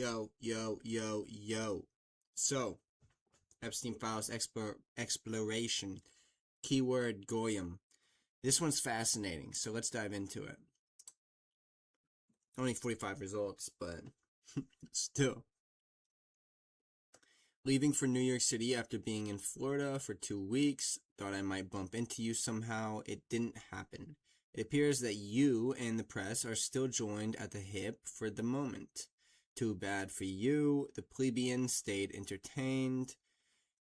Yo, yo, yo, yo. So, Epstein Files Exploration. Keyword Goyim. This one's fascinating, so let's dive into it. Only 45 results, but still. Leaving for New York City after being in Florida for 2 weeks. Thought I might bump into you somehow. It didn't happen. It appears that you and the press are still joined at the hip for the moment. Too bad for you. The plebeians stayed entertained.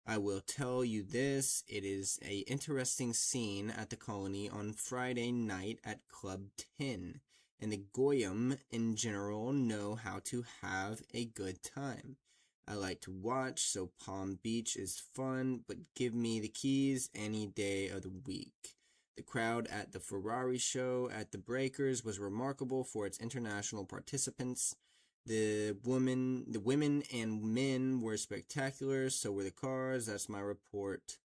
I will tell you this, it is a interesting scene at the colony on Friday night at Club 10, and the Goyim in general know how to have a good time. I like to watch, so Palm Beach is fun, but give me the keys any day of the week. The crowd at the Ferrari show at the Breakers was remarkable for its international participants. The women and men were spectacular, so were the cars. That's my report.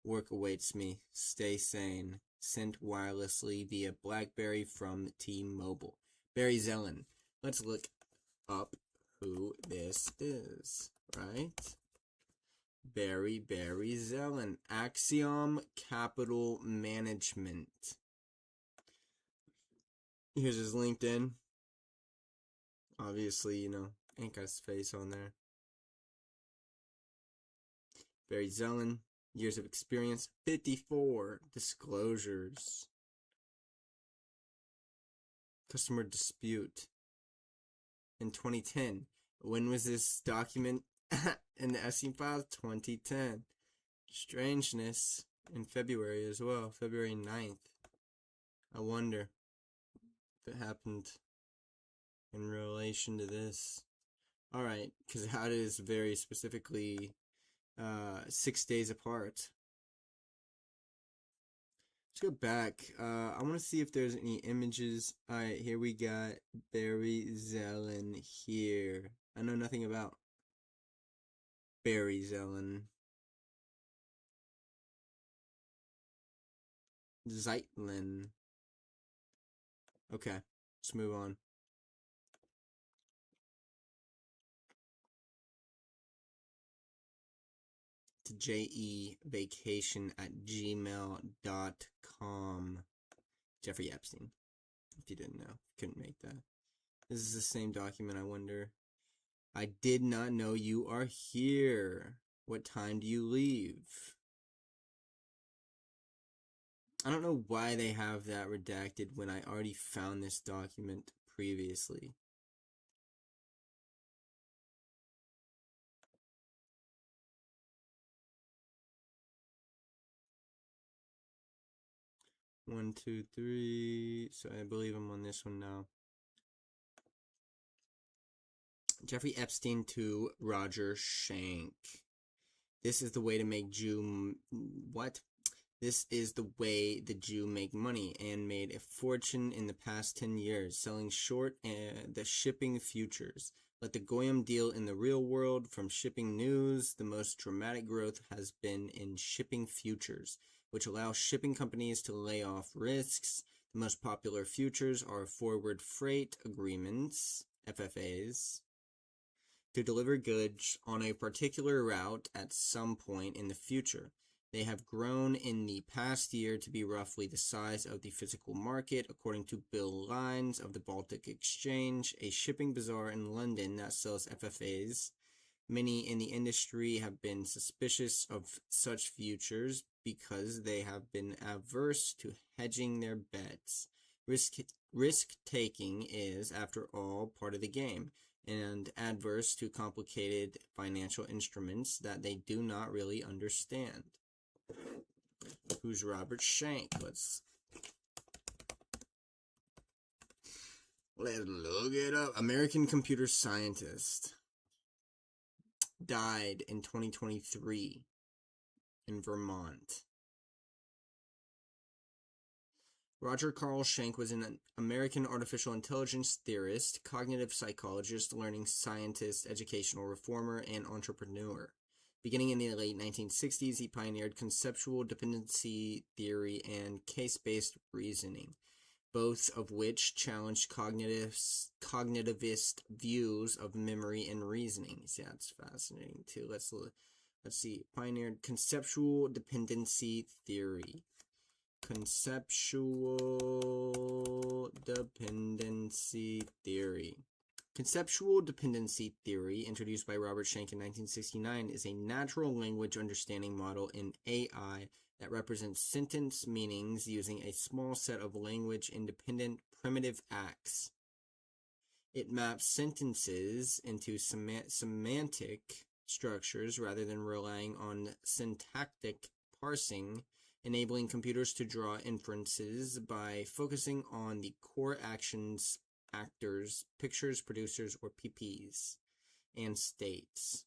Work awaits me. Stay sane. Sent wirelessly via BlackBerry from T-Mobile. Barry Zelen. Let's look up who this is, right? Barry Zelen. Axiom Capital Management. Here's his LinkedIn. Obviously, ain't got his face on there. Barry Zelen, years of experience, 54 disclosures. Customer dispute in 2010. When was this document in the Epstein files? 2010. Strangeness in February as well, February 9th. I wonder if it happened in relation to this. Alright, because how it is very specifically 6 days apart. Let's go back. I want to see if there's any images. Alright, here we got Barry Zelen here. I know nothing about Barry Zelen. Zeitlin. Okay, let's move on. To jevacation@gmail.com. Jeffrey Epstein. If you didn't know, couldn't make that. This is the same document, I wonder. I did not know you are here. What time do you leave? I don't know why they have that redacted when I already found this document previously. One, two, three. So I believe I'm on this one now. Jeffrey Epstein to Roger Schenck. This is the way to make what? This is the way the Jew make money and made a fortune in the past 10 years, selling short the shipping futures. Let the Goyim deal in the real world. From shipping news, the most dramatic growth has been in shipping futures, which allow shipping companies to lay off risks. The most popular futures are forward freight agreements, FFAs, to deliver goods on a particular route at some point in the future. They have grown in the past year to be roughly the size of the physical market, according to Bill Lines of the Baltic Exchange, a shipping bazaar in London that sells FFAs. Many in the industry have been suspicious of such futures because they have been averse to hedging their bets. Risk-taking is, after all, part of the game, and adverse to complicated financial instruments that they do not really understand. Who's Robert Schenck? Let's look it up. American computer scientist. Died in 2023 in Vermont. Roger Carl Schenck was an American artificial intelligence theorist, cognitive psychologist, learning scientist, educational reformer, and entrepreneur. Beginning in the late 1960s, he pioneered conceptual dependency theory and case-based reasoning. both of which challenged cognitivist views of memory and reasoning. Yeah, it's fascinating too. Let's see. Pioneered conceptual dependency theory. Conceptual dependency theory. Conceptual dependency theory, introduced by Robert Schenck in 1969, is a natural language understanding model in AI that represents sentence meanings using a small set of language-independent primitive acts. It maps sentences into semantic structures rather than relying on syntactic parsing, enabling computers to draw inferences by focusing on the core actions, actors, pictures, producers, or PPs, and states.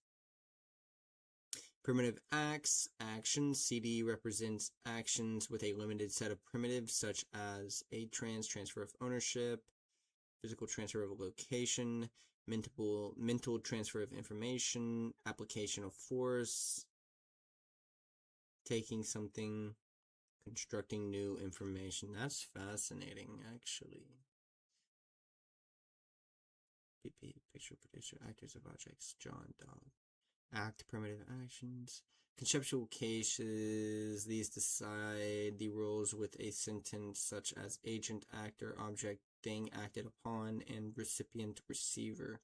Primitive acts, actions. CD represents actions with a limited set of primitives such as transfer of ownership, physical transfer of location, mental transfer of information, application of force, taking something, constructing new information. That's fascinating, actually. PP, picture, producer, actors of objects, John Dog. Act, primitive actions. Conceptual cases, these decide the roles with a sentence such as agent, actor, object, thing acted upon, and recipient, receiver.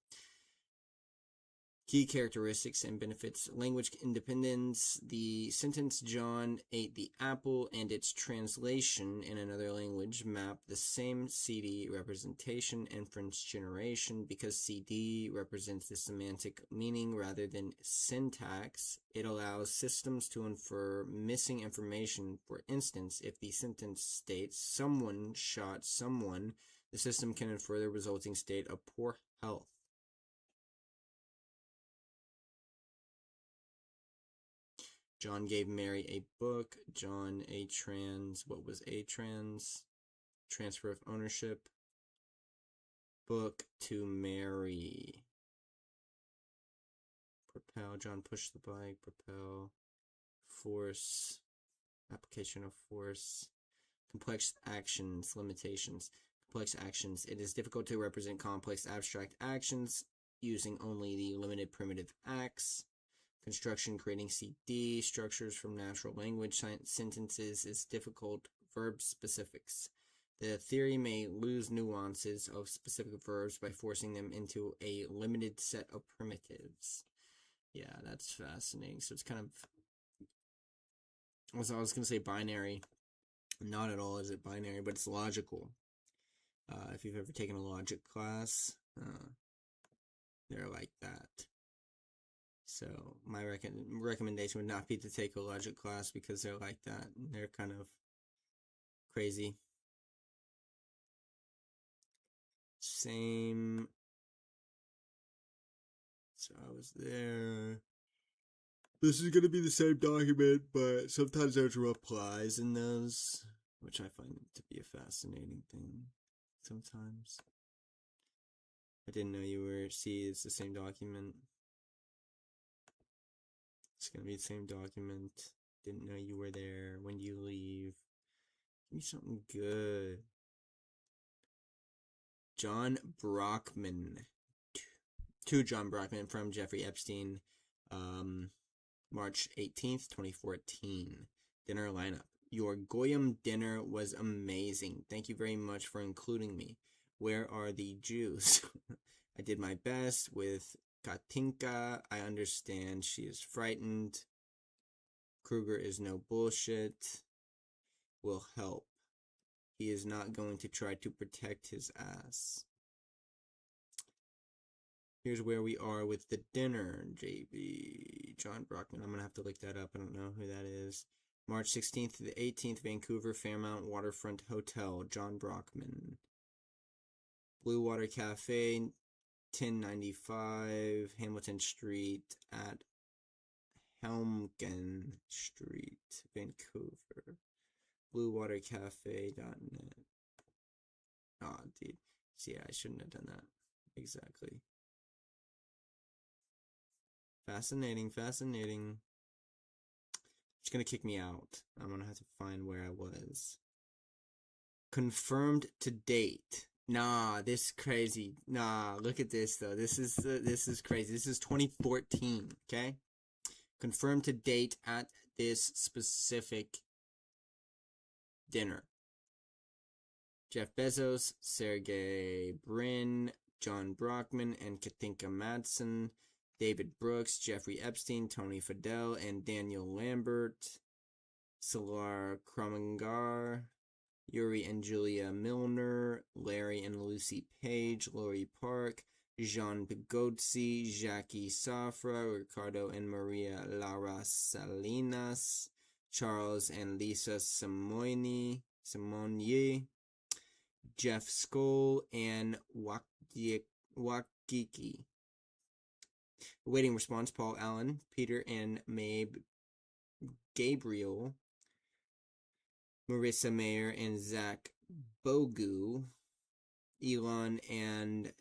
Key characteristics and benefits. Language independence. The sentence John ate the apple and its translation in another language map the same CD representation. Inference generation. Because CD represents the semantic meaning rather than syntax, it allows systems to infer missing information. For instance, if the sentence states someone shot someone, the system can infer the resulting state of poor health. John gave Mary a book. John a trans. What was a trans? Transfer of ownership. Book to Mary. Propel. John pushed the bike. Propel. Force. Application of force. Complex actions. Limitations. Complex actions. It is difficult to represent complex abstract actions using only the limited primitive acts. Construction, creating CD structures from natural language sentences is difficult. Verb specifics. The theory may lose nuances of specific verbs by forcing them into a limited set of primitives. Yeah, that's fascinating. So it's kind of, I was going to say binary. Not at all is it binary, but it's logical. If you've ever taken a logic class, they're like that. So my recommendation would not be to take a logic class because they're like that. They're kind of crazy. Same. So I was there. This is going to be the same document, but sometimes there's replies in those, which I find to be a fascinating thing sometimes. I didn't know you were, see, it's the same document. It's going to be the same document. Didn't know you were there. When do you leave? Give me something good. John Brockman. To John Brockman from Jeffrey Epstein. March 18th, 2014. Dinner lineup. Your Goyim dinner was amazing. Thank you very much for including me. Where are the Jews? I did my best with Katinka. I understand she is frightened. Kruger is no bullshit. Will help. He is not going to try to protect his ass. Here's where we are with the dinner, JB. John Brockman. I'm going to have to look that up. I don't know who that is. March 16th to the 18th, Vancouver Fairmount Waterfront Hotel. John Brockman. Blue Water Cafe, 1095 Hamilton Street at Helmgen Street, Vancouver. BlueWaterCafe.net. Oh, dude. See, I shouldn't have done that. Exactly. Fascinating. It's gonna kick me out. I'm gonna have to find where I was. Confirmed to date. Nah, this is crazy. Nah, look at this though. This is crazy. This is 2014. Okay, confirmed to date at this specific dinner. Jeff Bezos, Sergey Brin, John Brockman, and Katinka Madsen, David Brooks, Jeffrey Epstein, Tony Fadell, and Daniel Lambert, Salar Kromangar, Yuri and Julia Milner, Larry and Lucy Page, Lori Park, Jean Pigozzi, Jackie Safra, Ricardo and Maria Lara Salinas, Charles and Lisa Simonier, Jeff Skoll, and Wakiki. Awaiting response, Paul Allen, Peter and Mabe Gabriel, Marissa Mayer and Zach Bogu, Elon and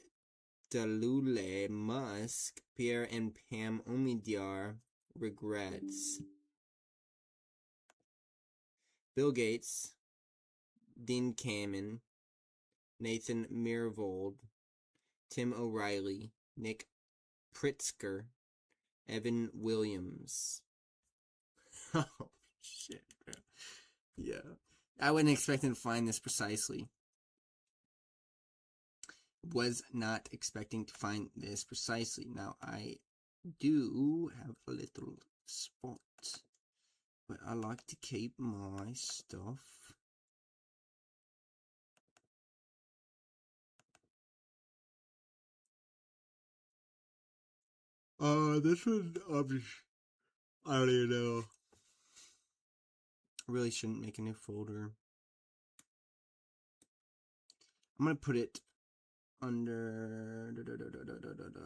Dalule Musk, Pierre and Pam Omidyar, regrets. Bill Gates, Dean Kamen, Nathan Myhrvold, Tim O'Reilly, Nick Pritzker, Evan Williams. Oh, shit, bro. Yeah. I wasn't expecting to find this precisely. Was not expecting to find this precisely. Now, I do have a little spot, but I like to keep my stuff. This one, I don't even know. I really shouldn't make a new folder. I'm gonna put it under,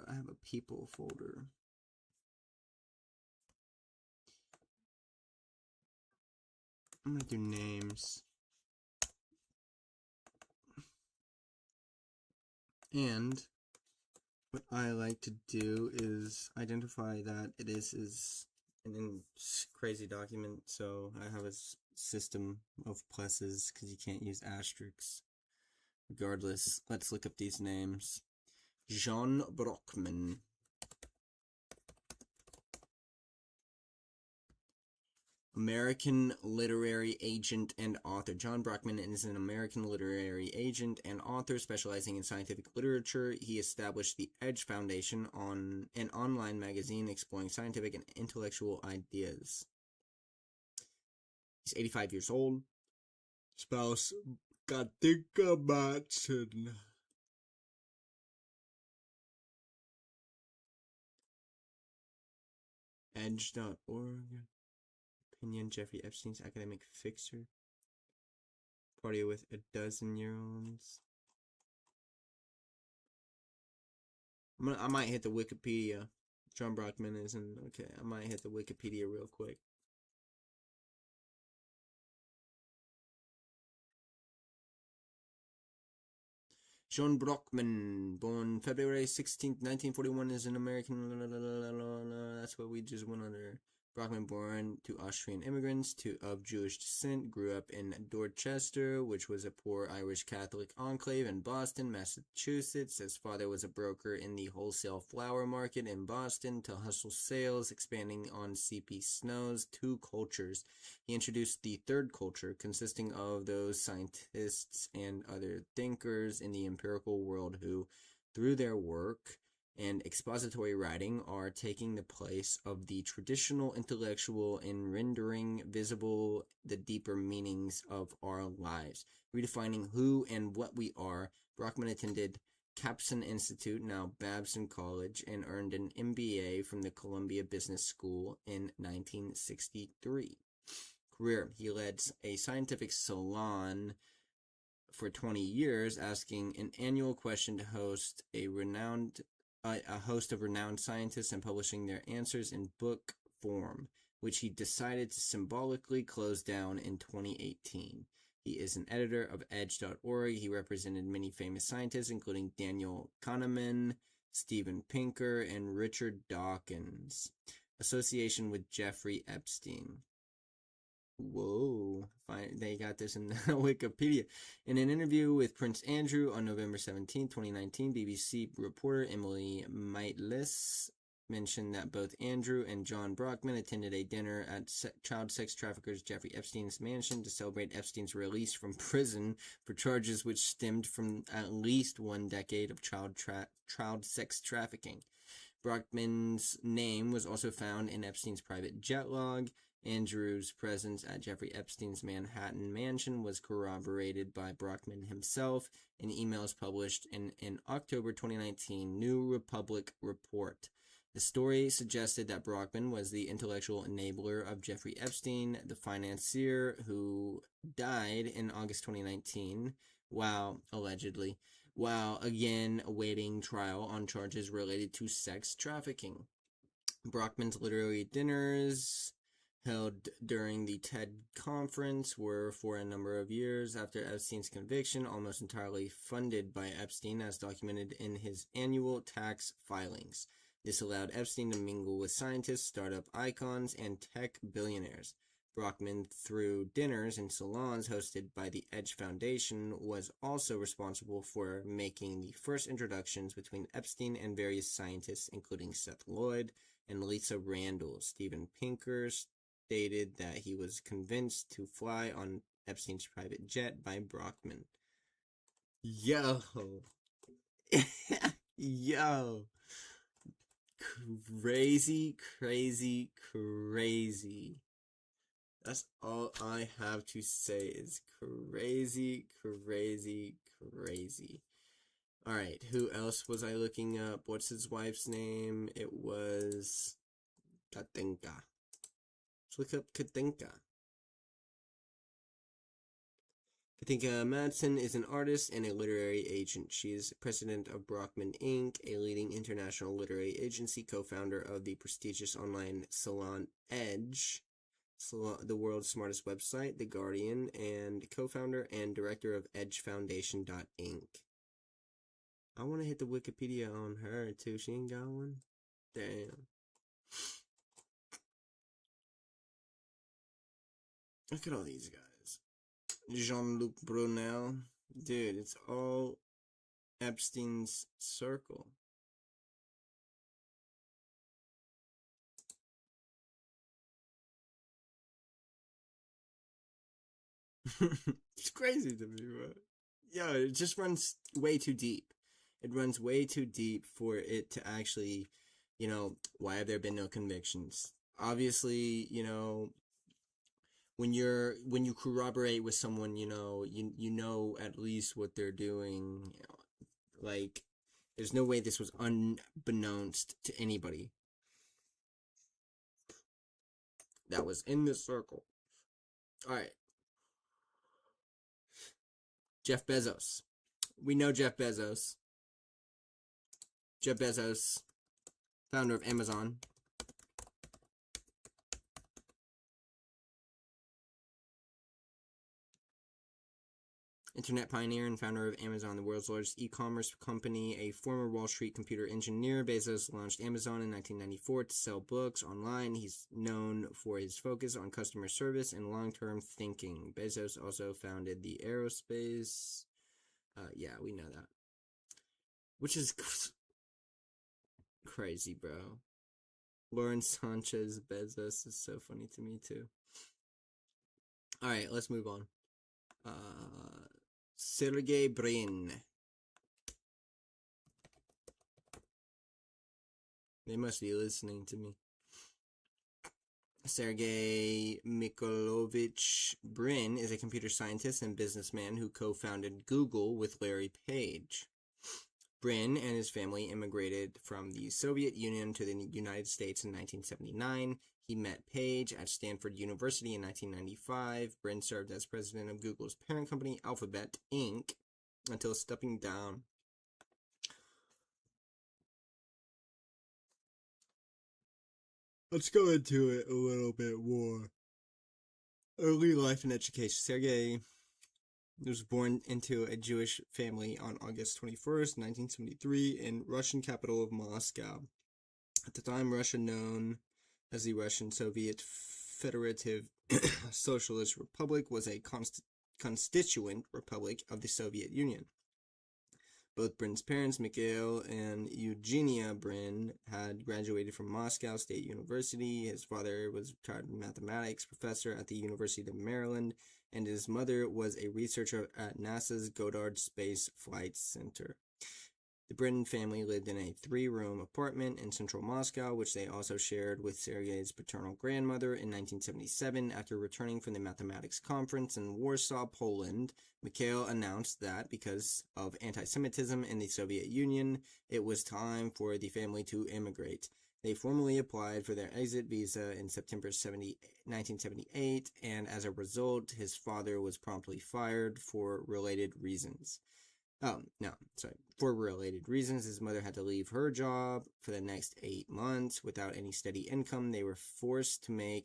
I have a people folder. I'm gonna do names. And what I like to do is identify that it is an crazy document, so I have a system of pluses because you can't use asterisks. Regardless, let's look up these names. John Brockman. American literary agent and author. John Brockman is an American literary agent and author specializing in scientific literature. He established the Edge Foundation, an online magazine exploring scientific and intellectual ideas. He's 85 years old. Spouse, Katinka Madsen. Edge.org. Opinion, Jeffrey Epstein's academic fixer. Party with a dozen-year-olds. I might hit the Wikipedia. John Brockman isn't okay. I might hit the Wikipedia real quick. John Brockman, born February 16th, 1941, is an American. That's what we just went under. Brockman, born to Austrian immigrants of Jewish descent, grew up in Dorchester, which was a poor Irish Catholic enclave in Boston, Massachusetts. His father was a broker in the wholesale flower market in Boston to hustle sales, expanding on C.P. Snow's Two Cultures. He introduced the third culture, consisting of those scientists and other thinkers in the empirical world who, through their work and expository writing, are taking the place of the traditional intellectual in rendering visible the deeper meanings of our lives. Redefining who and what we are, Brockman attended Capson Institute, now Babson College, and earned an MBA from the Columbia Business School in 1963. Career: he led a scientific salon for 20 years, asking an annual question to host a host of renowned scientists and publishing their answers in book form, which he decided to symbolically close down in 2018. He is an editor of Edge.org. He represented many famous scientists, including Daniel Kahneman, Steven Pinker, and Richard Dawkins. Association with Jeffrey Epstein. Whoa. Fine. They got this in Wikipedia. In an interview with Prince Andrew on November 2019, BBC reporter Emily Maitlis mentioned that both Andrew and John Brockman attended a dinner at child sex traffickers Jeffrey Epstein's mansion to celebrate Epstein's release from prison for charges which stemmed from at least 1 decade of child sex trafficking. Brockman's name was also found in Epstein's private jet log. Andrew's presence at Jeffrey Epstein's Manhattan mansion was corroborated by Brockman himself in emails published in an October 2019 New Republic report. The story suggested that Brockman was the intellectual enabler of Jeffrey Epstein, the financier who died in August 2019, allegedly, while again awaiting trial on charges related to sex trafficking. Brockman's literary dinners held during the TED conference were for a number of years after Epstein's conviction almost entirely funded by Epstein as documented in his annual tax filings. This allowed Epstein to mingle with scientists, startup icons, and tech billionaires. Brockman, through dinners and salons hosted by the Edge Foundation, was also responsible for making the first introductions between Epstein and various scientists, including Seth Lloyd and Lisa Randall. Steven Pinker stated that he was convinced to fly on Epstein's private jet by Brockman. Yo. Yo. Crazy, crazy, crazy. That's all I have to say is crazy, crazy, crazy. Alright, who else was I looking up? What's his wife's name? It was Katinka. Let's look up Katinka. Katinka Madsen is an artist and a literary agent. She is president of Brockman Inc., a leading international literary agency, co-founder of the prestigious online salon Edge, the world's smartest website, The Guardian, and co-founder and director of EdgeFoundation.inc. I want to hit the Wikipedia on her, too. She ain't got one? Damn. Look at all these guys. Jean-Luc Brunel. Dude, it's all Epstein's circle. It's crazy to me, bro. Yo, it just runs way too deep. It runs way too deep for it to actually, why have there been no convictions? Obviously, when you corroborate with someone, you know at least what they're doing. Like, there's no way this was unbeknownst to anybody that was in this circle. All right. Jeff Bezos. We know Jeff Bezos. Jeff Bezos, founder of Amazon. Internet pioneer and founder of Amazon, the world's largest e-commerce company, a former Wall Street computer engineer. Bezos launched Amazon in 1994 to sell books online. He's known for his focus on customer service and long-term thinking. Bezos also founded the aerospace. Yeah, we know that. Which is crazy, bro. Lauren Sanchez Bezos is so funny to me, too. Alright, let's move on. Sergey Brin. They must be listening to me. Sergey Mikhailovich Brin is a computer scientist and businessman who co-founded Google with Larry Page. Brin and his family immigrated from the Soviet Union to the United States in 1979. He met Page at Stanford University in 1995. Brin served as president of Google's parent company, Alphabet, Inc., until stepping down. Let's go into it a little bit more. Early life and education. Sergey was born into a Jewish family on August 21st, 1973, in Russian capital of Moscow. At the time, Russia known as the Russian Soviet Federative Socialist Republic was a constituent republic of the Soviet Union. Both Brin's parents, Mikhail and Eugenia Brin, had graduated from Moscow State University. His father was a retired mathematics professor at the University of Maryland, and his mother was a researcher at NASA's Goddard Space Flight Center. The Brin family lived in a 3-room apartment in central Moscow, which they also shared with Sergei's paternal grandmother. In 1977, after returning from the mathematics conference in Warsaw, Poland, Mikhail announced that because of anti-Semitism in the Soviet Union, it was time for the family to immigrate. They formally applied for their exit visa in September 1978, and as a result, his father was promptly fired for related reasons. For related reasons, his mother had to leave her job for the next 8 months without any steady income. They were forced to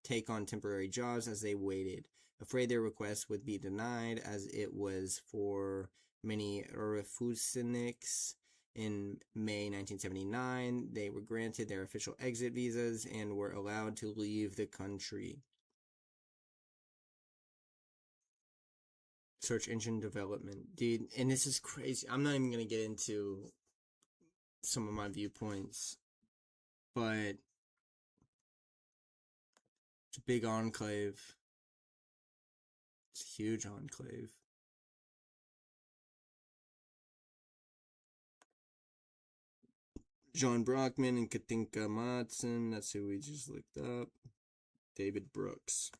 take on temporary jobs as they waited, afraid their request would be denied, as it was for many refuseniks. In May 1979, they were granted their official exit visas and were allowed to leave the country. Search engine development, dude, and this is crazy. I'm not even gonna get into some of my viewpoints, but it's a big enclave. It's a huge enclave. John Brockman and Katinka Matson, that's who we just looked up. David Brooks.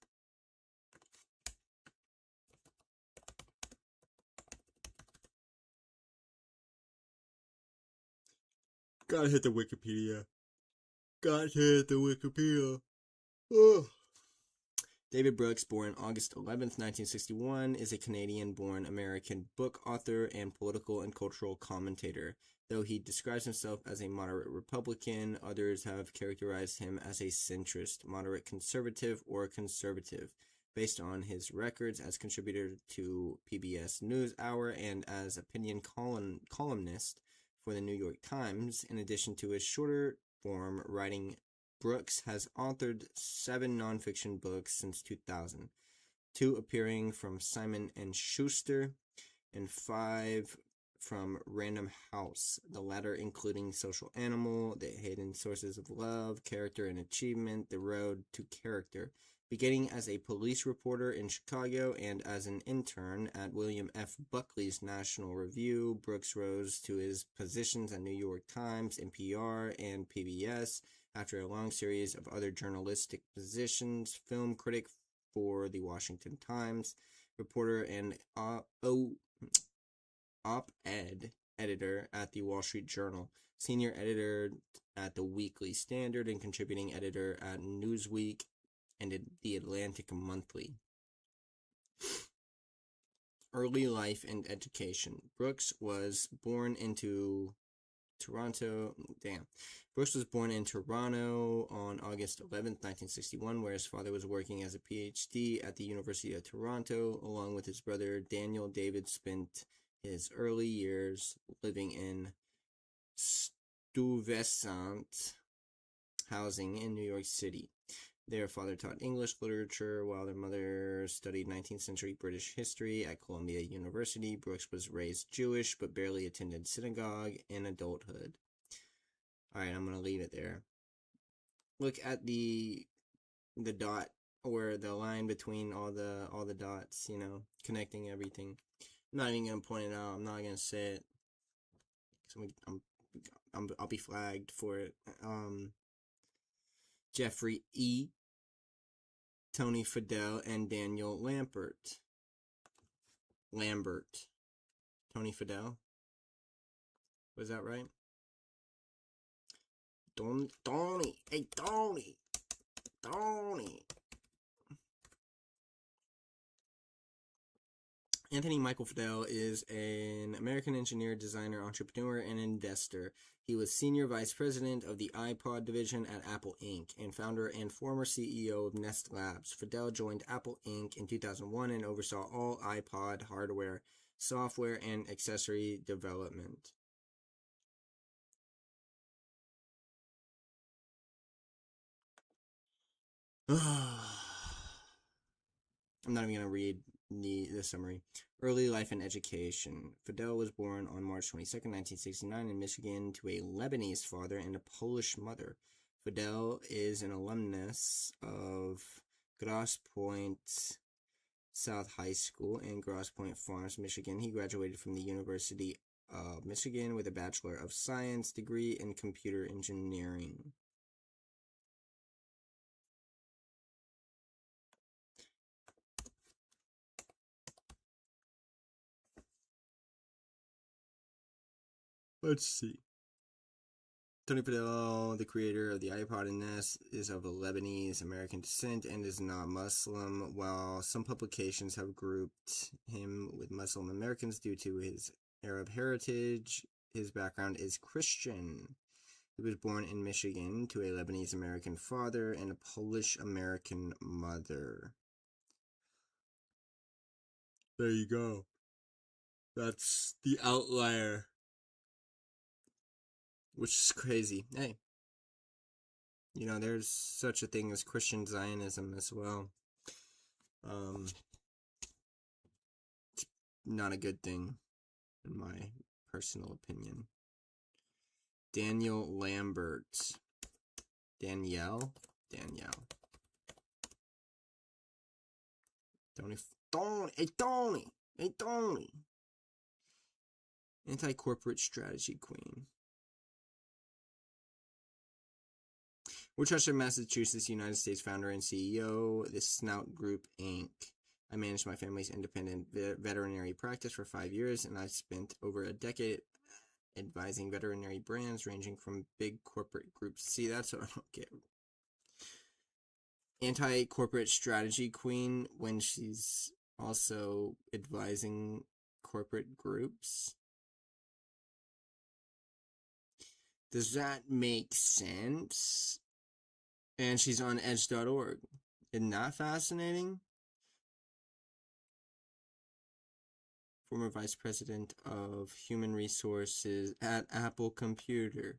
Gotta hit the Wikipedia. Oh. David Brooks, born August 11th, 1961, is a Canadian-born American book author and political and cultural commentator. Though he describes himself as a moderate Republican, others have characterized him as a centrist, moderate conservative, or conservative, based on his records as contributor to PBS NewsHour and as opinion columnist for the New York Times. In addition to his shorter-form writing, Brooks has authored 7 nonfiction books since 2000, 2 appearing from Simon & Schuster, and 5 from Random House, the latter including Social Animal, The Hidden Sources of Love, Character and Achievement, The Road to Character. Beginning as a police reporter in Chicago and as an intern at William F. Buckley's National Review, Brooks rose to his positions at New York Times, NPR, and PBS after a long series of other journalistic positions: film critic for the Washington Times, reporter and op-ed editor at the Wall Street Journal, senior editor at the Weekly Standard, and contributing editor at Newsweek and the Atlantic Monthly. Early life and education. Brooks was born in Toronto on August 11th, 1961, where his father was working as a PhD at the University of Toronto. Along with his brother Daniel, David spent his early years living in Stuyvesant housing in New York City. Their father taught English literature, while their mother studied 19th century British history at Columbia University. Brooks was raised Jewish, but barely attended synagogue in adulthood. Alright, I'm going to leave it there. Look at the dot, or the line between all the dots, connecting everything. I'm not even going to point it out. I'm not going to say it. I'll be flagged for it. Jeffrey E., Tony Fidel, and Daniel Lambert. Tony Fidel? Was that right? Tony. Hey, Tony. Anthony Michael Fidel is an American engineer, designer, entrepreneur, and investor. He was senior vice president of the iPod division at Apple Inc. and founder and former CEO of Nest Labs. Fidel joined Apple Inc. in 2001 and oversaw all iPod hardware, software, and accessory development. I'm not even going to read the summary. Early life and education. Fidel was born on March 22nd, 1969 in Michigan to a Lebanese father and a Polish mother. Fidel is an alumnus of Grosse Pointe South High School in Grosse Pointe Farms, Michigan. He graduated from the University of Michigan with a Bachelor of Science degree in computer engineering. Let's see. Tony Fidel, the creator of the iPod and NES, is of Lebanese American descent and is not Muslim, while some publications have grouped him with Muslim Americans due to his Arab heritage. His background is Christian. He was born in Michigan to a Lebanese American father and a Polish American mother. There you go. That's the outlier, which is crazy. Hey, there's such a thing as Christian Zionism as well. It's not a good thing, in my personal opinion. Danielle Lambert. Danielle. Tony. Anti-corporate strategy queen. Worcester, Massachusetts, United States founder and CEO, the Snout Group, Inc. I managed my family's independent veterinary practice for 5 years, and I've spent over a decade advising veterinary brands ranging from big corporate groups. See, that's what I don't get. Anti-corporate strategy queen when she's also advising corporate groups. Does that make sense? And she's on edge.org. Isn't that fascinating? Former vice president of human resources at Apple Computer.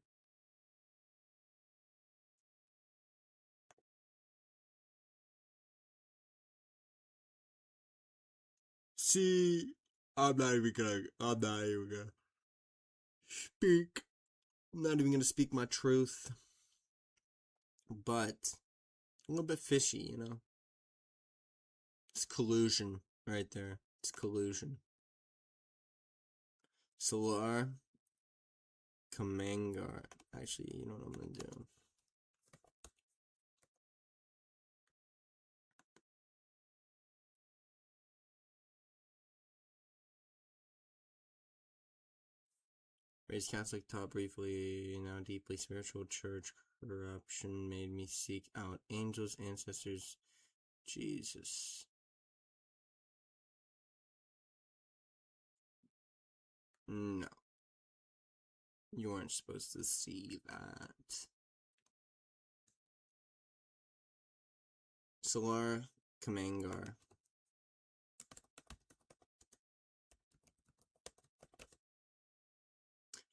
See, I'm not even gonna speak. I'm not even gonna speak my truth. But a little bit fishy, It's collusion right there. It's collusion. Solar Kamangar. Actually, you know what I'm gonna do? Raised Catholic, taught briefly, now deeply spiritual. Church corruption made me seek out angels, ancestors, Jesus. No. You weren't supposed to see that. Solar Kamangar.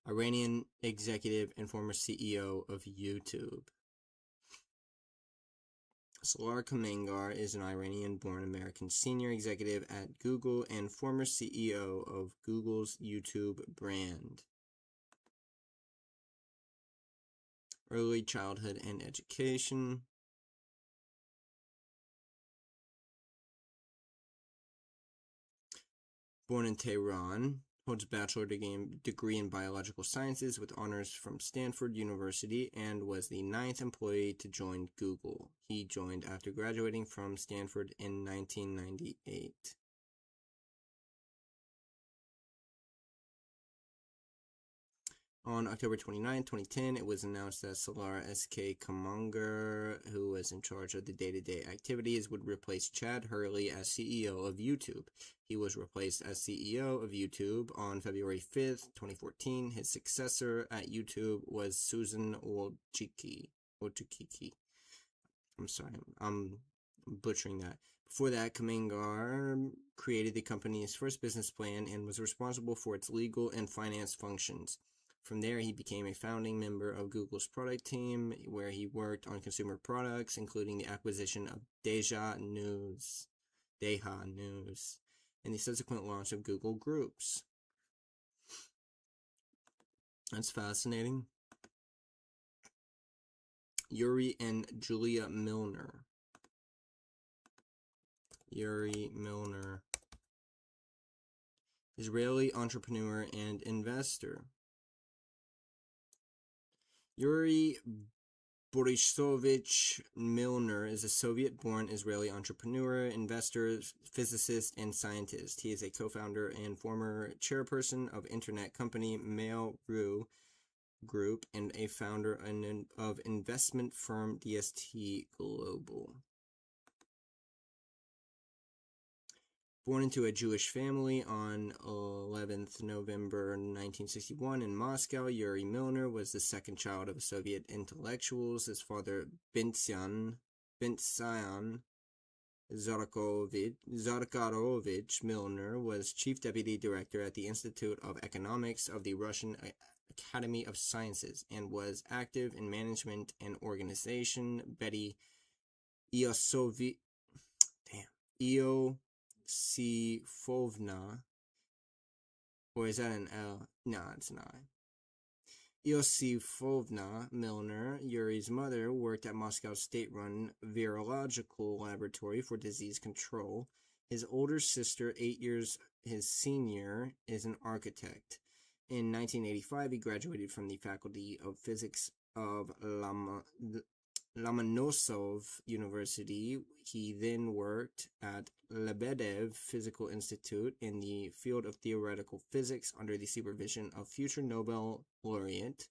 Iranian executive and former CEO of YouTube. Solar Kamangar is an Iranian-born American senior executive at Google and former CEO of Google's YouTube brand. Early childhood and education. Born in Tehran, holds a bachelor degree in biological sciences with honors from Stanford University and was the 9th employee to join Google. He joined after graduating from Stanford in 1998. On October 29, 2010, it was announced that Solar S.K. Kamangar, who was in charge of the day-to-day activities, would replace Chad Hurley as CEO of YouTube. He was replaced as CEO of YouTube on February 5th, 2014. His successor at YouTube was Susan Wojcicki. I'm sorry, I'm butchering that. Before that, Kamangar created the company's first business plan and was responsible for its legal and finance functions. From there, he became a founding member of Google's product team, where he worked on consumer products, including the acquisition of Deja News, and the subsequent launch of Google Groups. That's fascinating. Yuri and Julia Milner. Yuri Milner, Israeli entrepreneur and investor. Yuri Borisovich Milner is a Soviet-born Israeli entrepreneur, investor, physicist, and scientist. He is a co-founder and former chairperson of internet company Mail.ru Group and a founder of investment firm DST Global. Born into a Jewish family on 11th November 1961 in Moscow, Yuri Milner was the second child of Soviet intellectuals. His father, Bentzian Zarkarovich Milner, was chief deputy director at the Institute of Economics of the Russian Academy of Sciences and was active in management and organization. Betty Iosifovna, or is that an L? No, it's not. Iosifovna Milner, Yuri's mother, worked at Moscow's state-run virological laboratory for disease control. His older sister, 8 years his senior, is an architect. In 1985, he graduated from the Faculty of Physics of Lomonosov University. He then worked at Lebedev Physical Institute in the field of theoretical physics under the supervision of future Nobel laureate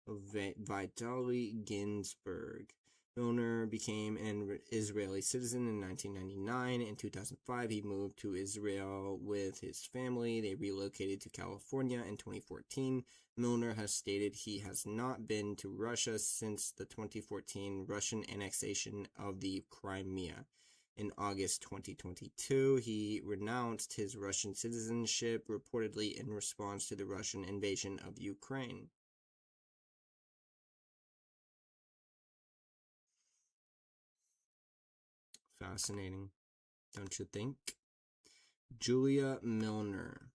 Vitaly Ginzburg. Milner became an Israeli citizen in 1999. In 2005, he moved to Israel with his family. They relocated to California in 2014. Milner has stated he has not been to Russia since the 2014 Russian annexation of the Crimea. In August 2022, he renounced his Russian citizenship, reportedly in response to the Russian invasion of Ukraine. Fascinating, don't you think? Julia Milner.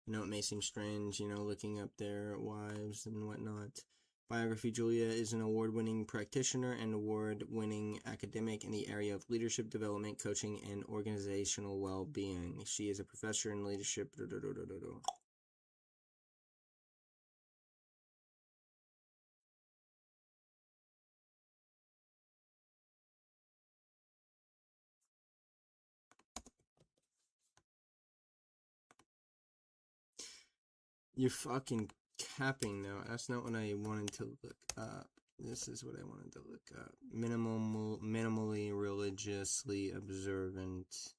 I know it may seem strange, looking up their wives and whatnot. Biography: Julia is an award-winning practitioner and award-winning academic in the area of leadership development, coaching, and organizational well-being. She is a professor in leadership. You're fucking capping now. That's not what I wanted to look up. This is what I wanted to look up. Minimally religiously observant.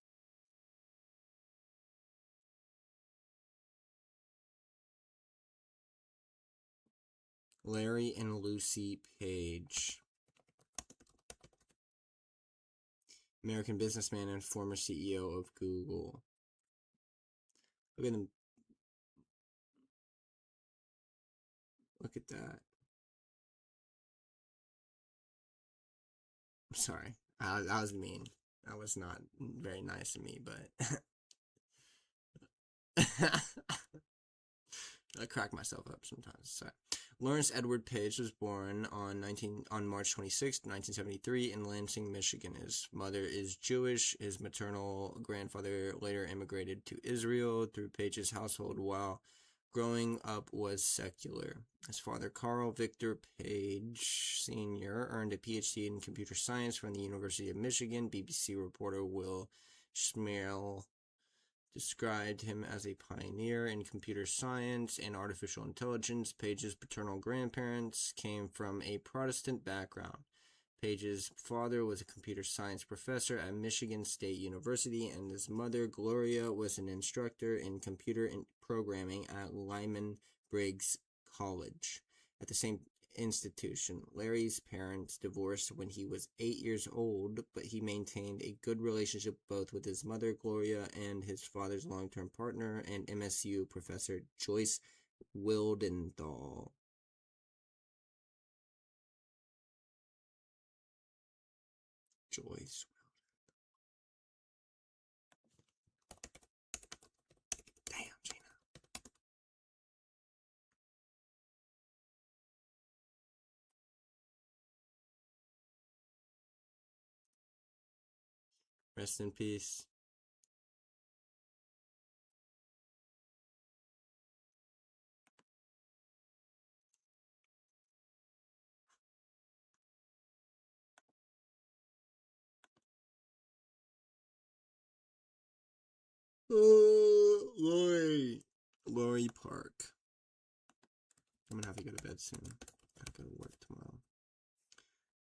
Larry and Lucy Page. American businessman and former CEO of Google. Look at them. Look at that. I'm sorry. I was mean. That was not very nice of me, but I crack myself up sometimes. Sorry. Lawrence Edward Page was born on March 26, 1973 in Lansing, Michigan. His mother is Jewish. His maternal grandfather later immigrated to Israel through Page's household while growing up was secular. His father, Carl Victor Page Sr., earned a PhD in computer science from the University of Michigan. BBC reporter Will Schmerl described him as a pioneer in computer science and artificial intelligence. Page's paternal grandparents came from a Protestant background. Page's father was a computer science professor at Michigan State University, and his mother, Gloria, was an instructor in computer programming at Lyman Briggs College. At the same institution. Larry's parents divorced when he was 8 years old, but he maintained a good relationship both with his mother, Gloria, and his father's long-term partner and MSU professor, Joyce Wildenthal. Joyce. Damn, Gina. Rest in peace. Lori Park. I'm gonna have to go to bed soon. Gotta go to work tomorrow.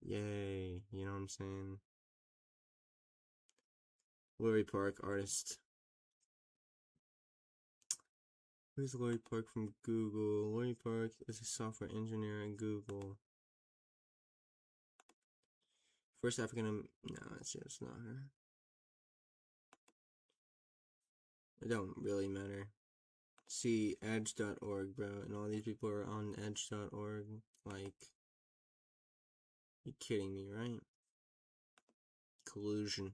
Yay, you know what I'm saying? Lori Park, artist. Who's Lori Park from Google? Lori Park is a software engineer at Google. First African. No, it's just not her. It don't really matter. See, edge.org, bro. And all these people are on edge.org. Like, you're kidding me, right? Collusion.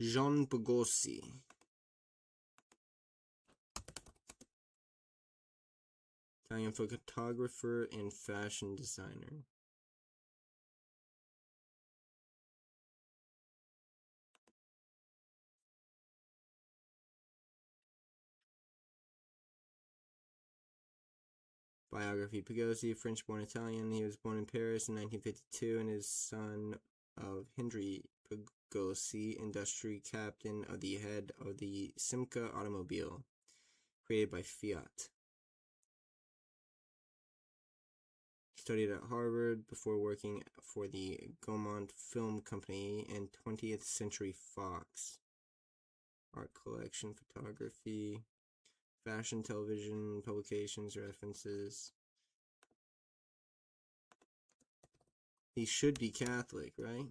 Jean Pagossi. Italian photographer and fashion designer. Biography. Pagossi, French-born Italian. He was born in Paris in 1952 and is son of Henry Pagossi, industry captain of the head of the Simca automobile, created by Fiat. Studied at Harvard before working for the Gaumont Film Company and 20th Century Fox. Art collection, photography, fashion, television, publications, references. He should be Catholic, right?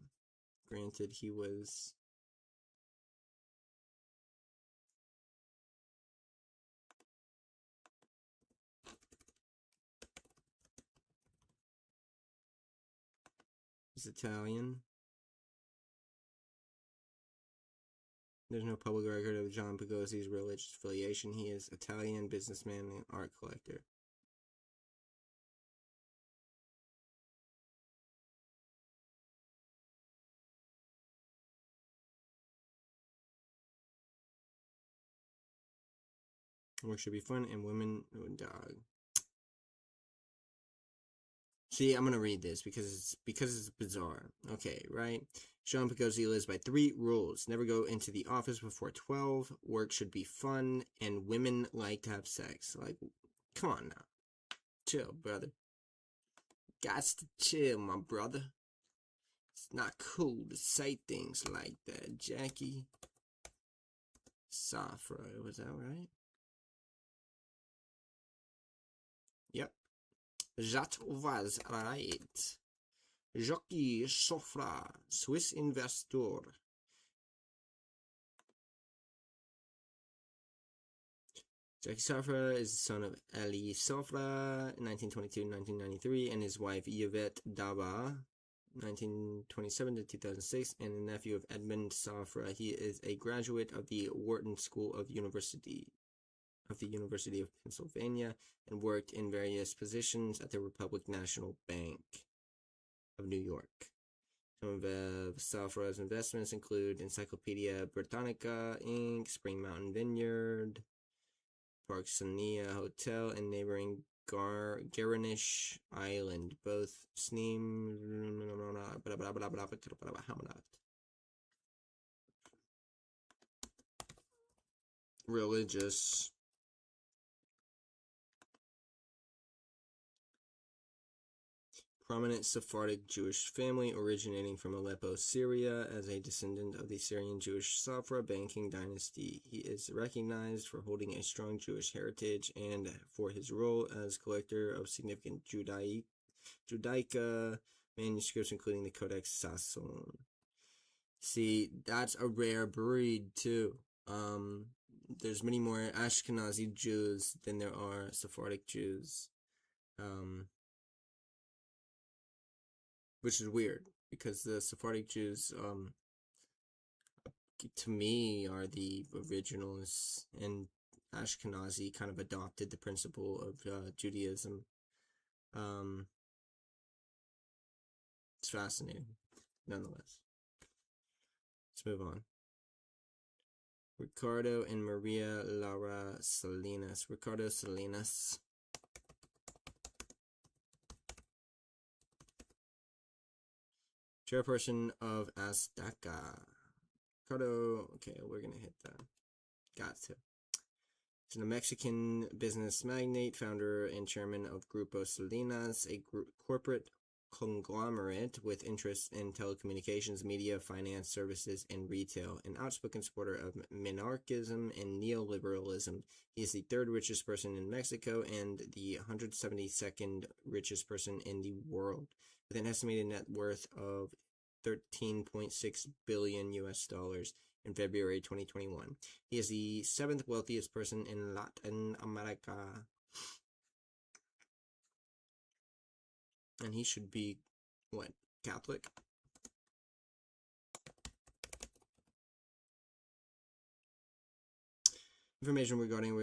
Granted, he was... He's Italian. There's no public record of John Pagossi's religious affiliation. He is Italian businessman and art collector. Work should be fun and women dog. See, I'm gonna read this because it's bizarre. Okay, right? Jean Pagossi lives by 3 rules. Never go into the office before 12. Work should be fun, and women like to have sex. Like, come on now. Chill, brother. Gots to chill, my brother. It's not cool to say things like that, Jackie. Safra, was that right? Yep. That was right. Jackie Sofra, Swiss investor. Jackie Sofra is the son of Ali Sofra, 1922-1993, and his wife Yvette Daba, 1927 to 2006, and the nephew of Edmund Sofra. He is a graduate of the Wharton School of the University of Pennsylvania and worked in various positions at the Republic National Bank of New York. Some of Sofra's investments include Encyclopedia Britannica, Inc., Spring Mountain Vineyard, Parksania Hotel, and neighboring Garnish Island, both Sneem. Religious. prominent Sephardic Jewish family originating from Aleppo, Syria, as a descendant of the Syrian Jewish Safra banking dynasty. He is recognized for holding a strong Jewish heritage and for his role as collector of significant Judaica manuscripts, including the Codex Sasson. See, that's a rare breed, too. There's many more Ashkenazi Jews than there are Sephardic Jews. Which is weird, because the Sephardic Jews, to me, are the originals, and Ashkenazi kind of adopted the principle of Judaism. It's fascinating, nonetheless. Let's move on. Ricardo and Maria Laura Salinas. Ricardo Salinas. Chairperson of Azteca. Ricardo, okay, we're gonna hit that. Got to. He's a Mexican business magnate, founder and chairman of Grupo Salinas, a corporate conglomerate with interests in telecommunications, media, finance, services, and retail. An outspoken supporter of monarchism and neoliberalism, he is the third richest person in Mexico and the 172nd richest person in the world, with an estimated net worth of $13.6 billion in February 2021. He is the seventh wealthiest person in Latin America. And he should be, what, Catholic? Information regarding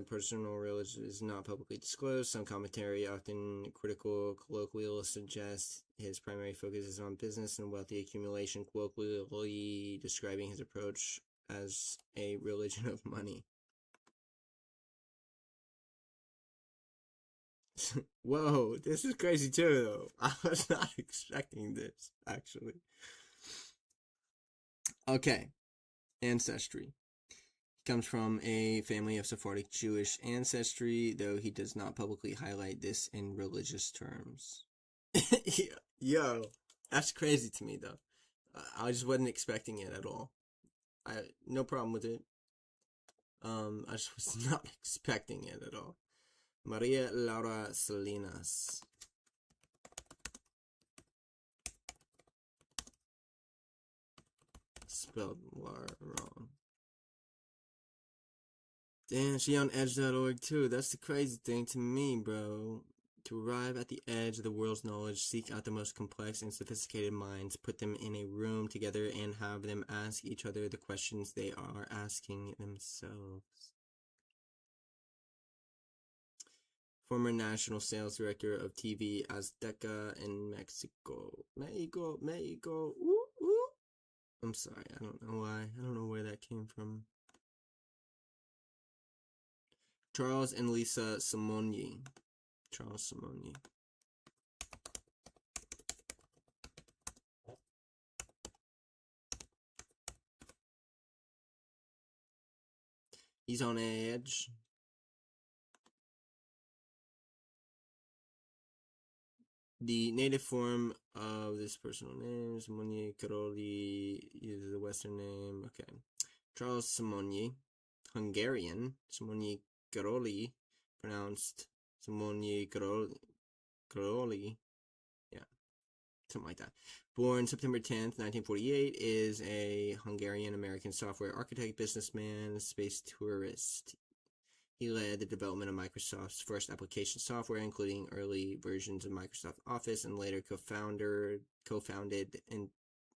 personal religion is not publicly disclosed. Some commentary, often critical, colloquial, suggests his primary focus is on business and wealthy accumulation, colloquially describing his approach as a religion of money. Whoa, this is crazy too, though. I was not expecting this, actually. Okay, ancestry. He comes from a family of Sephardic Jewish ancestry, though he does not publicly highlight this in religious terms. Yo, that's crazy to me, though. I just wasn't expecting it at all. No problem with it. I just was not expecting it at all. Maria Laura Salinas. Spelled wrong. Damn, she on edge.org too. That's the crazy thing to me, bro. To arrive at the edge of the world's knowledge, seek out the most complex and sophisticated minds, put them in a room together, and have them ask each other the questions they are asking themselves. Former National Sales Director of TV Azteca in Mexico. Mexico. Ooh, ooh. I'm sorry, I don't know why. I don't know where that came from. Charles and Lisa Simonyi. Charles Simonyi. He's on edge. The native form of this personal name, Simonyi Karoli, is the Western name. Okay. Charles Simonyi, Hungarian, Simonyi Karoli, pronounced Simonyi Karoli. Yeah, something like that. Born September 10th, 1948, is a Hungarian-American software architect, businessman, space tourist. He led the development of Microsoft's first application software, including early versions of Microsoft Office, and later co-founded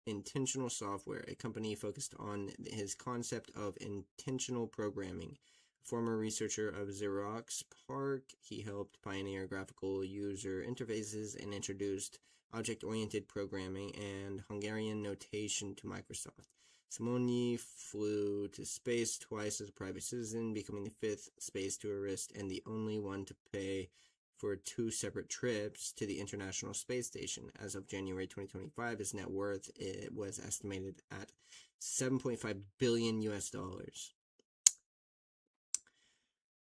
Intentional Software, a company focused on his concept of intentional programming. Former researcher of Xerox PARC, he helped pioneer graphical user interfaces and introduced object-oriented programming and Hungarian notation to Microsoft. Simonyi flew to space twice as a private citizen, becoming the fifth space tourist and the only one to pay for two separate trips to the International Space Station. As of January 2025, his net worth was estimated at $7.5 billion.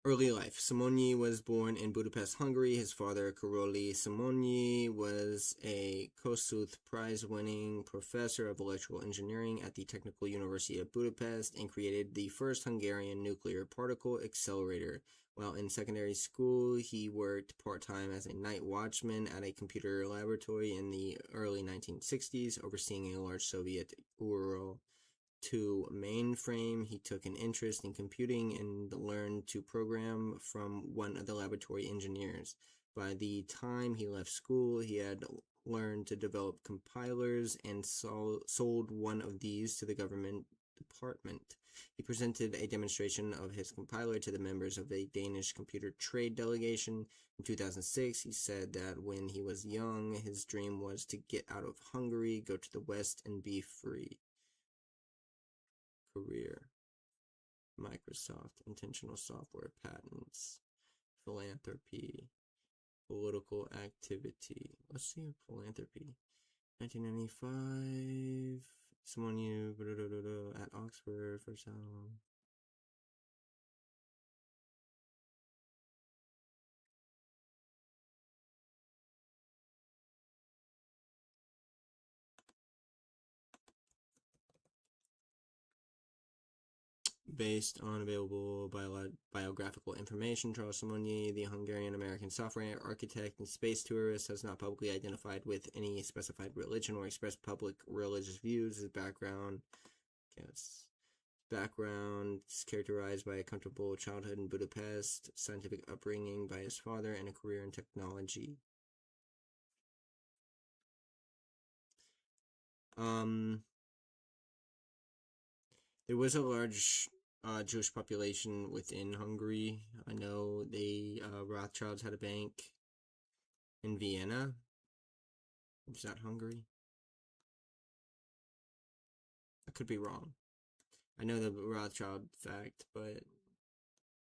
Early life. Simonyi was born in Budapest, Hungary. His father, Karoli Simonyi, was a Kossuth Prize-winning professor of electrical engineering at the Technical University of Budapest and created the first Hungarian nuclear particle accelerator. While in secondary school, he worked part-time as a night watchman at a computer laboratory in the early 1960s, overseeing a large Soviet Ural to mainframe. He took an interest in computing and learned to program from one of the laboratory engineers. By the time he left school, he had learned to develop compilers and sold one of these to the government department. He presented a demonstration of his compiler to the members of a Danish computer trade delegation. In 2006, he said that when he was young, his dream was to get out of Hungary, go to the West, and be free. Career: Microsoft, intentional software patents, philanthropy, political activity. Let's see philanthropy. 1995. Someone you at Oxford for some. Based on available biographical information, Charles Simonyi, the Hungarian-American software architect and space tourist, has not publicly identified with any specified religion or expressed public religious views. His background is characterized by a comfortable childhood in Budapest, scientific upbringing by his father, and a career in technology. There was a large Jewish population within Hungary. I know they Rothschilds had a bank in Vienna. Is that Hungary? I could be wrong. I know the Rothschild fact, but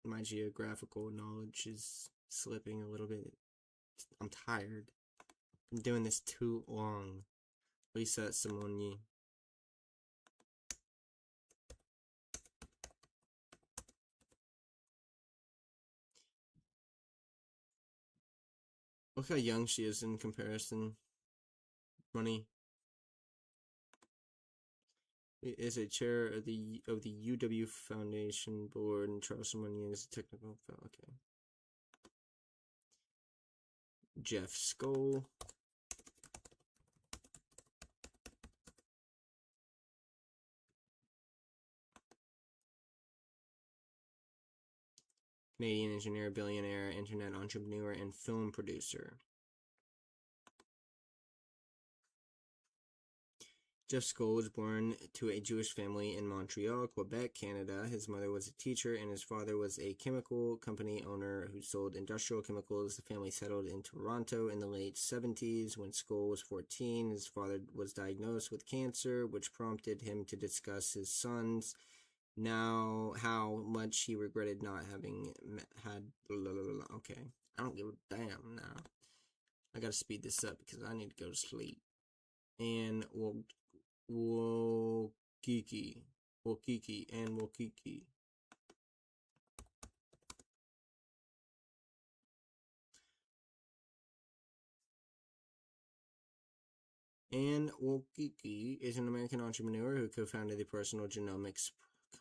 my geographical knowledge is slipping a little bit. I'm tired. I've been doing this too long. Lisa Simonyi. Look how young she is in comparison. Money is a chair of the UW Foundation Board, and Charles Simonyi is a technical fellow. Okay. Jeff Skoll. Canadian engineer, billionaire, internet entrepreneur, and film producer. Jeff Skoll was born to a Jewish family in Montreal, Quebec, Canada. His mother was a teacher and his father was a chemical company owner who sold industrial chemicals. The family settled in Toronto in the late 70s. When Skoll was 14, his father was diagnosed with cancer, which prompted him to discuss his sons now how much he regretted not having had okay. I don't give a damn now. I gotta speed this up because I need to go to sleep. And Wokiki. Anne Wokiki is an American entrepreneur who co-founded the personal genomics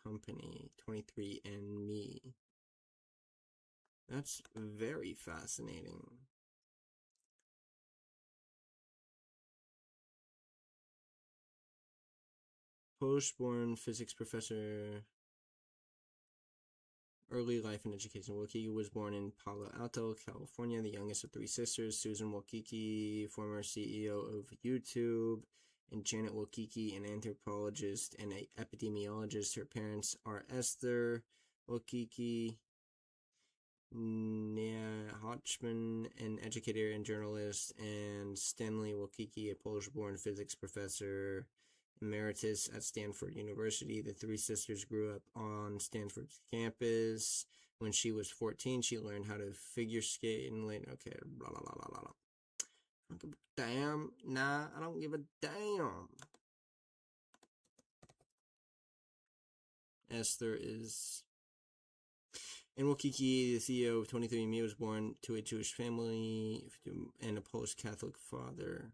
company 23andMe. That's very fascinating. Polish-born physics professor. Early life and education. Wokiki was born in Palo Alto, California, the youngest of three sisters. Susan Wokiki, former CEO of YouTube, and Janet Wokiki, an anthropologist and an epidemiologist. Her parents are Esther Wokiki, Nia Hodgman, an educator and journalist, and Stanley Wokiki, a Polish-born physics professor emeritus at Stanford University. The three sisters grew up on Stanford's campus. When she was 14, she learned how to figure skate and later, okay, blah, blah, blah, blah, blah. I don't give a damn. Nah, I don't give a damn. Esther is In Wokiki, the CEO of 23andMe was born to a Jewish family and a Polish Catholic father.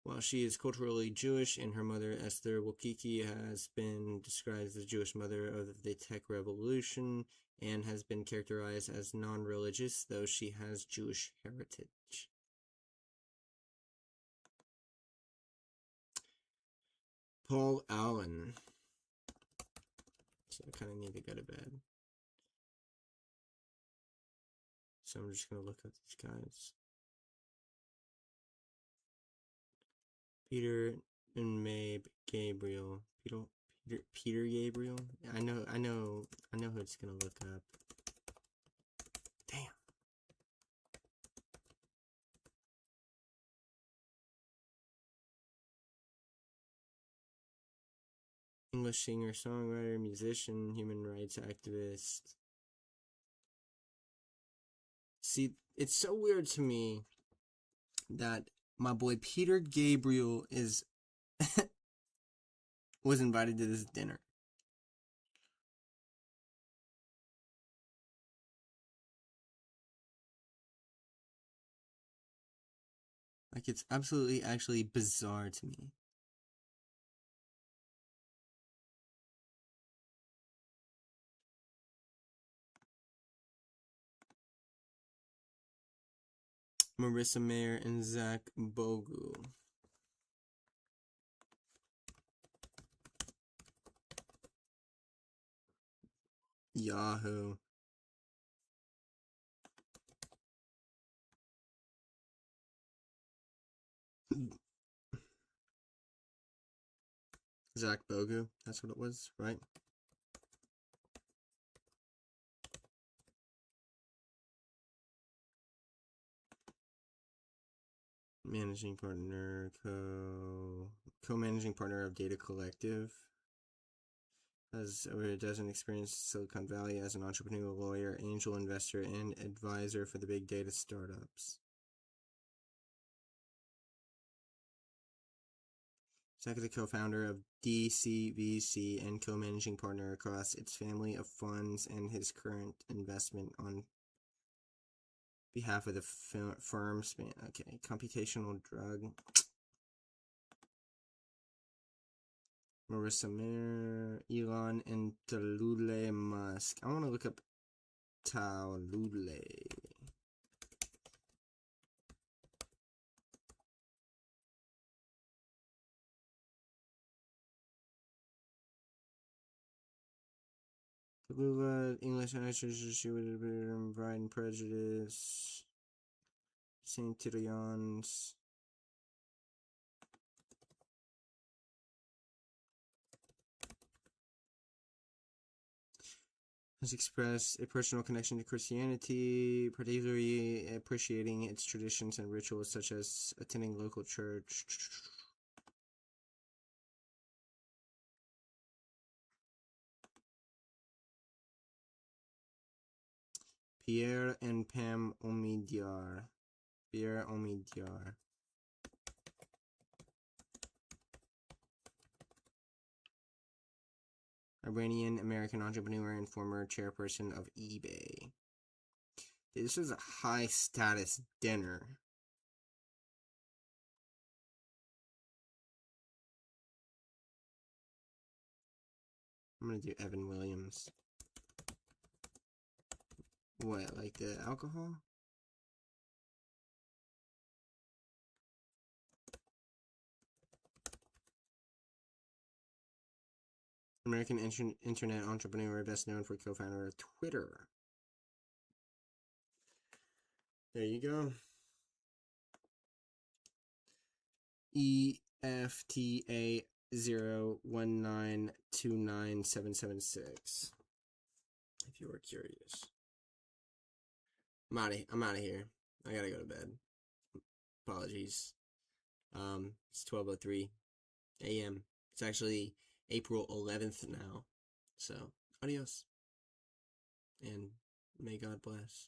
While she is culturally Jewish and her mother, Esther Wokiki, has been described as the Jewish mother of the tech revolution and has been characterized as non-religious, though she has Jewish heritage. Paul Allen. So I kind of need to go to bed. So I'm just going to look up these guys. Peter and Mabe Gabriel. Peter Gabriel? I know who it's going to look up. Damn. English singer, songwriter, musician, human rights activist. See, it's so weird to me that my boy Peter Gabriel was invited to this dinner. Like, it's absolutely actually bizarre to me. Marissa Mayer and Zach Bogu. Yahoo. Zach Bogu, that's what it was, right? Managing partner, co-managing partner of Data Collective. Has over a dozen experience in Silicon Valley as an entrepreneur, lawyer, angel investor, and advisor for the big data startups. Zach is a co-founder of DCVC and co-managing partner across its family of funds and his current investment on behalf of the firm span. Okay, computational drug. Marissa Mayer, Elon, and Tallulah Musk. I want to look up Tallulah. Tallulah, English actress, she would have been Pride and Prejudice. Saint Tyrions. Has expressed a personal connection to Christianity, particularly appreciating its traditions and rituals such as attending local church. Pierre and Pam Omidyar. Pierre Omidyar. Iranian-American entrepreneur and former chairperson of eBay. This is a high-status dinner. I'm gonna do Evan Williams. What, like the alcohol? American internet entrepreneur, best known for co-founder of Twitter. There you go. EFTA 019297776. If you were curious. I'm out of here. I gotta go to bed. Apologies. It's 12:03 a.m. It's actually April 11th now. So, adios. And may God bless.